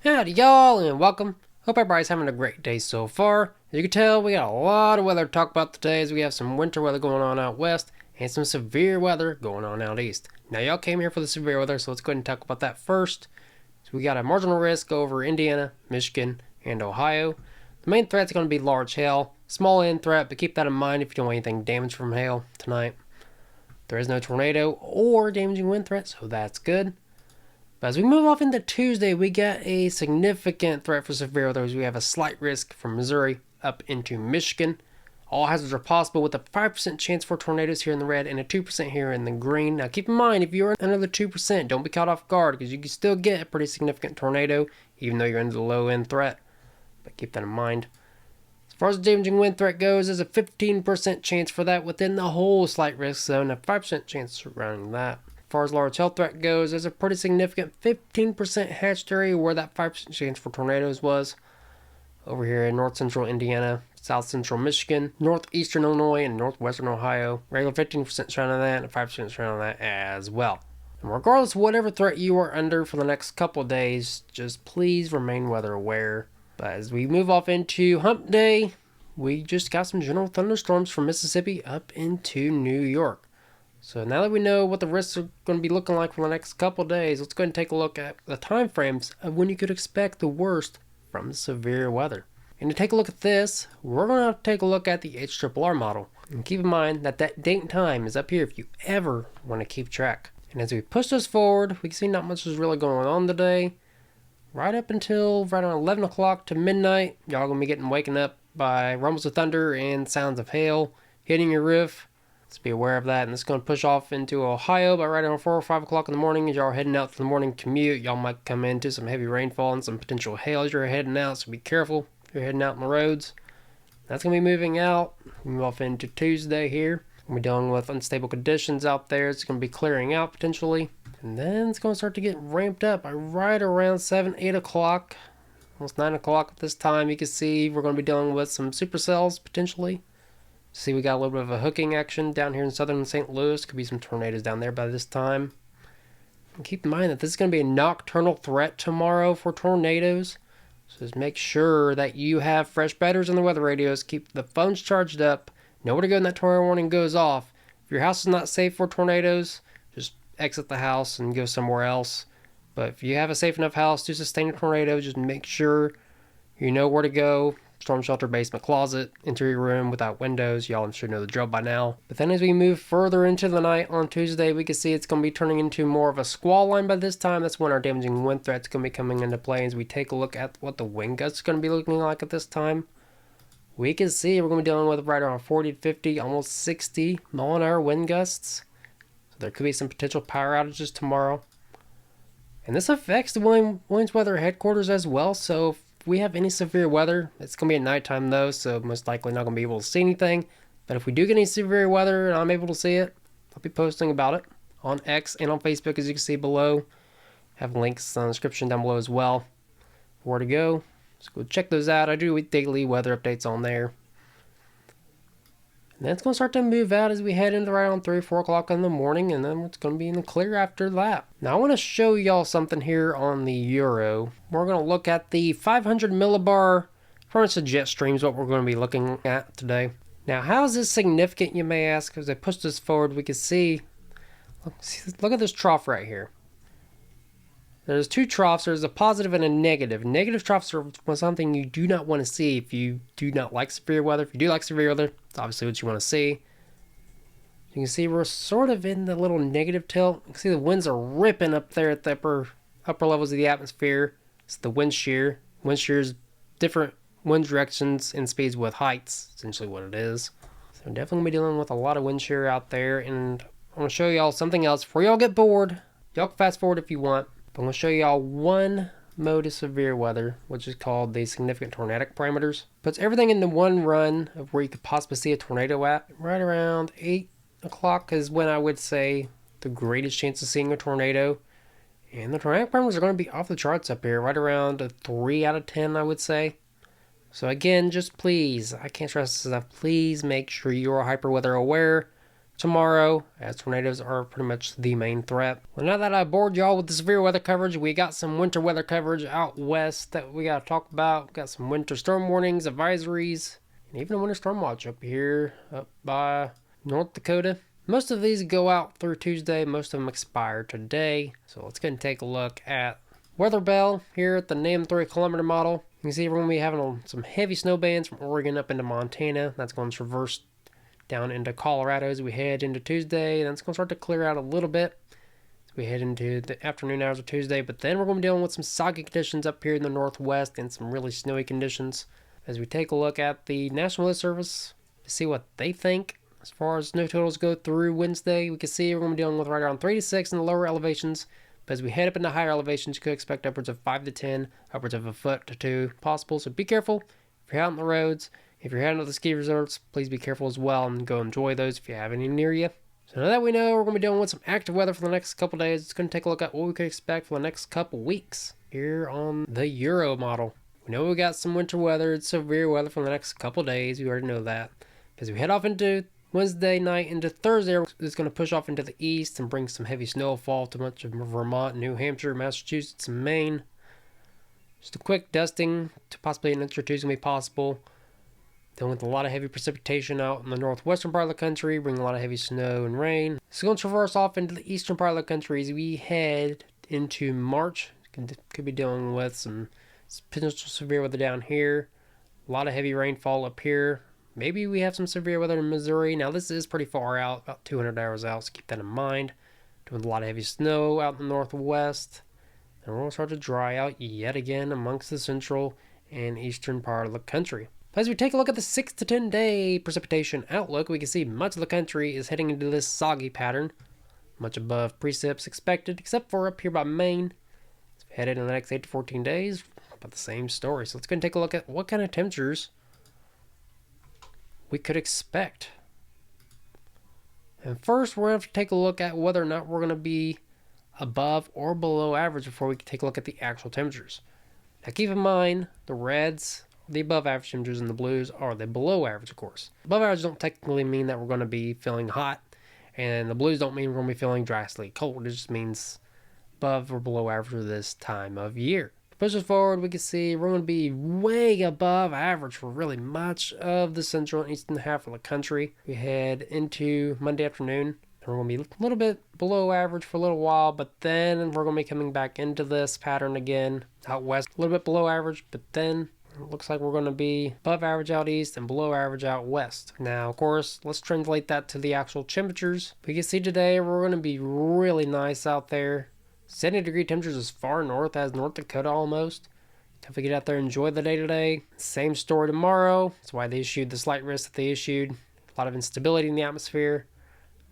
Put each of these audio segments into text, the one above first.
Howdy y'all and welcome. Hope everybody's having a great day so far. As you can tell, we got a lot of weather to talk about today as we have some winter weather going on out west and some severe weather going on out east. Now y'all came here for the severe weather, so let's go ahead and talk about that first. So we got a marginal risk over Indiana, Michigan, and Ohio. The main threat's going to be large hail. Small end threat, but keep that in mind if you don't want anything damaged from hail tonight. There is no tornado or damaging wind threat, so that's good. But as we move off into Tuesday, we get a significant threat for severe weather as we have a slight risk from Missouri up into Michigan. All hazards are possible with a 5% chance for tornadoes here in the red and a 2% here in the green. Now keep in mind, if you're under the 2%, don't be caught off guard because you can still get a pretty significant tornado even though you're under the low end threat. But keep that in mind. As far as the damaging wind threat goes, there's a 15% chance for that within the whole slight risk zone, a 5% chance surrounding that. As far as large hail threat goes, there's a pretty significant 15% hatched area where that 5% chance for tornadoes was. Over here in north central Indiana, south central Michigan, northeastern Illinois, and northwestern Ohio. Regular 15% surrounding that and 5% surrounding that as well. And regardless of whatever threat you are under for the next couple of days, just please remain weather aware. But as we move off into hump day, we just got some general thunderstorms from Mississippi up into New York. So now that we know what the risks are going to be looking like for the next couple of days, let's go ahead and take a look at the time frames of when you could expect the worst from the severe weather. And to take a look at this, we're going to have to take a look at the HRRR model. And keep in mind that date and time is up here if you ever want to keep track. And as we push this forward, we can see not much is really going on today. Right up until right around 11 o'clock to midnight, y'all going to be waking up by rumbles of thunder and sounds of hail hitting your roof. Let's be aware of that, and it's going to push off into Ohio by right around 4 or 5 o'clock in the morning. As y'all are heading out for the morning commute, y'all might come into some heavy rainfall and some potential hail as you're heading out, so be careful if you're heading out on the roads. That's going to be moving out. We move off into Tuesday here. We're dealing with unstable conditions out there. It's going to be clearing out potentially. And then it's going to start to get ramped up by right around 7, 8 o'clock. Almost 9 o'clock at this time. You can see we're going to be dealing with some supercells potentially. See, we got a little bit of a hooking action down here in southern St. Louis. Could be some tornadoes down there by this time. And keep in mind that this is going to be a nocturnal threat tomorrow for tornadoes. So just make sure that you have fresh batteries on the weather radios. Keep the phones charged up. Know where to go when that tornado warning goes off. If your house is not safe for tornadoes, just exit the house and go somewhere else. But if you have a safe enough house to sustain a tornado, just make sure you know where to go. Storm shelter, basement, closet, interior room without windows. Y'all should know the drill by now. But then as we move further into the night on Tuesday, we can see it's going to be turning into more of a squall line by this time. That's when our damaging wind threat's going to be coming into play. As we take a look at what the wind gusts are going to be looking like at this time, we can see we're going to be dealing with right around 40 to 50, almost 60 mile-an-hour wind gusts. So there could be some potential power outages tomorrow. And this affects the Williams Weather headquarters as well, so if we have any severe weather, it's going to be at nighttime though, so most likely not going to be able to see anything. But if we do get any severe weather and I'm able to see it, I'll be posting about it on X and on Facebook, as you can see below. Have links in the description down below as well. Where to go, so go check those out. I do daily weather updates on there. And then it's going to start to move out as we head into right around 3 or 4 o'clock in the morning, and then it's going to be in the clear after that. Now I want to show y'all something here on the Euro. We're going to look at the 500 millibar furnace jet streams, what we're going to be looking at today. Now how is this significant, you may ask? As I push this forward, we can see, look at this trough right here. There's two troughs. There's a positive and a negative. Negative troughs are something you do not want to see if you do not like severe weather. If you do like severe weather, it's obviously what you want to see. You can see we're sort of in the little negative tilt. You can see the winds are ripping up there at the upper levels of the atmosphere. It's the wind shear. Wind shear is different wind directions and speeds with heights, essentially what it is. So definitely going to be dealing with a lot of wind shear out there. And I'm going to show y'all something else before y'all get bored. Y'all can fast forward if you want. I'm going to show y'all one mode of severe weather, which is called the significant tornadic parameters. Puts everything into one run of where you could possibly see a tornado at. Right around 8 o'clock is when I would say the greatest chance of seeing a tornado. And the tornadic parameters are going to be off the charts up here, right around a 3 out of 10, I would say. So again, just please, I can't stress this enough, please make sure you are hyper weather aware. tomorrow, as tornadoes are pretty much the main threat. Well, now that I bored y'all with the severe weather coverage, we got some winter weather coverage out west that we got to talk about. We got some winter storm warnings, advisories, and even a winter storm watch up here, up by North Dakota. Most of these go out through Tuesday. Most of them expire today. So let's go and take a look at Weather Bell here at the NAM 3 kilometer model. You can see we're going to be having some heavy snow bands from Oregon up into Montana. That's going to traverse down into Colorado as we head into Tuesday. Then it's going to start to clear out a little bit as we head into the afternoon hours of Tuesday. But then we're going to be dealing with some soggy conditions up here in the northwest and some really snowy conditions. As we take a look at the National Weather Service to see what they think as far as snow totals go through Wednesday, we can see we're going to be dealing with right around 3 to 6 in the lower elevations. But as we head up into higher elevations, you could expect upwards of 5 to 10, upwards of a foot to 2 possible. So be careful if you're out on the roads. If you're heading to the ski resorts, please be careful as well and go enjoy those if you have any near you. So now that we know we're going to be dealing with some active weather for the next couple days, it's going to take a look at what we could expect for the next couple weeks here on the Euro model. We know we got some winter weather and severe weather for the next couple days. We already know that. As we head off into Wednesday night into Thursday, it's going to push off into the east and bring some heavy snowfall to much of Vermont, New Hampshire, Massachusetts, and Maine. Just a quick dusting to possibly an inch or two is going to be possible. Then with a lot of heavy precipitation out in the northwestern part of the country, bring a lot of heavy snow and rain. It's going to traverse off into the eastern part of the country as we head into March. Could be dealing with some potential severe weather down here. A lot of heavy rainfall up here. Maybe we have some severe weather in Missouri. Now this is pretty far out, about 200 hours out, so keep that in mind. Doing a lot of heavy snow out in the northwest. And we're going to start to dry out yet again amongst the central and eastern part of the country. As we take a look at the 6 to 10 day precipitation outlook, we can see much of the country is heading into this soggy pattern. Much above precipits expected, except for up here by Maine. As we head into the next 8 to 14 days, about the same story. So let's go and take a look at what kind of temperatures we could expect. And first, we're going to have to take a look at whether or not we're going to be above or below average before we can take a look at the actual temperatures. Now keep in mind, the reds, the above average temperatures, and the blues are the below average, of course. Above average don't technically mean that we're going to be feeling hot, and the blues don't mean we're going to be feeling drastically cold. It just means above or below average for this time of year. Push us forward, we can see we're going to be way above average for really much of the central and eastern half of the country. We head into Monday afternoon, and we're going to be a little bit below average for a little while, but then we're going to be coming back into this pattern again. Out west, a little bit below average, but then it looks like we're going to be above average out east and below average out west. Now, of course, let's translate that to the actual temperatures. We can see today we're going to be really nice out there. 70-degree temperatures as far north as North Dakota almost. If we get out there and enjoy the day today. Same story tomorrow. That's why they issued the slight risk that they issued. A lot of instability in the atmosphere.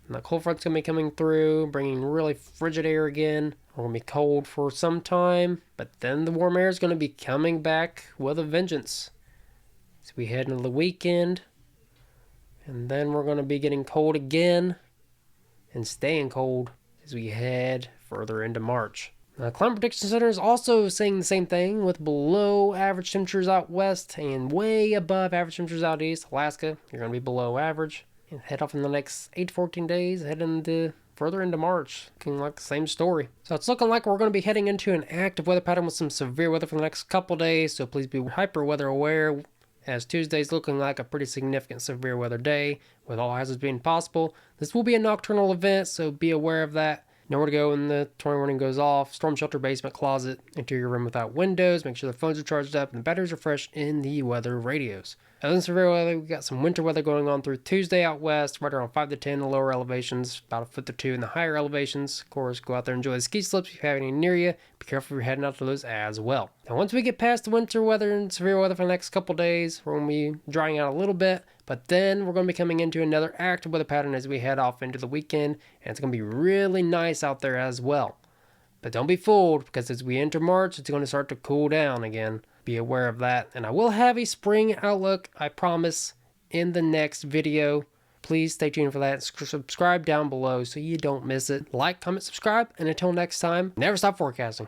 And the cold front's going to be coming through, bringing really frigid air again. We're going to be cold for some time, but then the warm air is going to be coming back with a vengeance. So we head into the weekend, and then we're going to be getting cold again and staying cold as we head further into March. The Climate Prediction Center is also saying the same thing with below average temperatures out west and way above average temperatures out east. Alaska, you're going to be below average. And head off in the next 8 to 14 days, head into further into March, looking like the same story. So it's looking like we're going to be heading into an active weather pattern with some severe weather for the next couple days. So please be hyper weather aware, as Tuesday's looking like a pretty significant severe weather day with all hazards being possible. This will be a nocturnal event, so be aware of that. Nowhere to go when the tornado warning goes off. Storm shelter, basement, closet, interior room without windows. Make sure the phones are charged up and the batteries are fresh in the weather radios. Other than severe weather, we got some winter weather going on through Tuesday out west, right around 5 to 10 in the lower elevations, about a foot to 2 in the higher elevations. Of course, go out there and enjoy the ski slips if you have any near you. Be careful if you're heading out to those as well. Now, once we get past the winter weather and severe weather for the next couple days, we're going to be drying out a little bit, but then we're going to be coming into another active weather pattern as we head off into the weekend, and it's going to be really nice out there as well. But don't be fooled, because as we enter March, it's going to start to cool down again. Be aware of that. And I will have a spring outlook, I promise, in the next video. Please stay tuned for that. Subscribe down below so you don't miss it. Like, comment, subscribe, and until next time, never stop forecasting.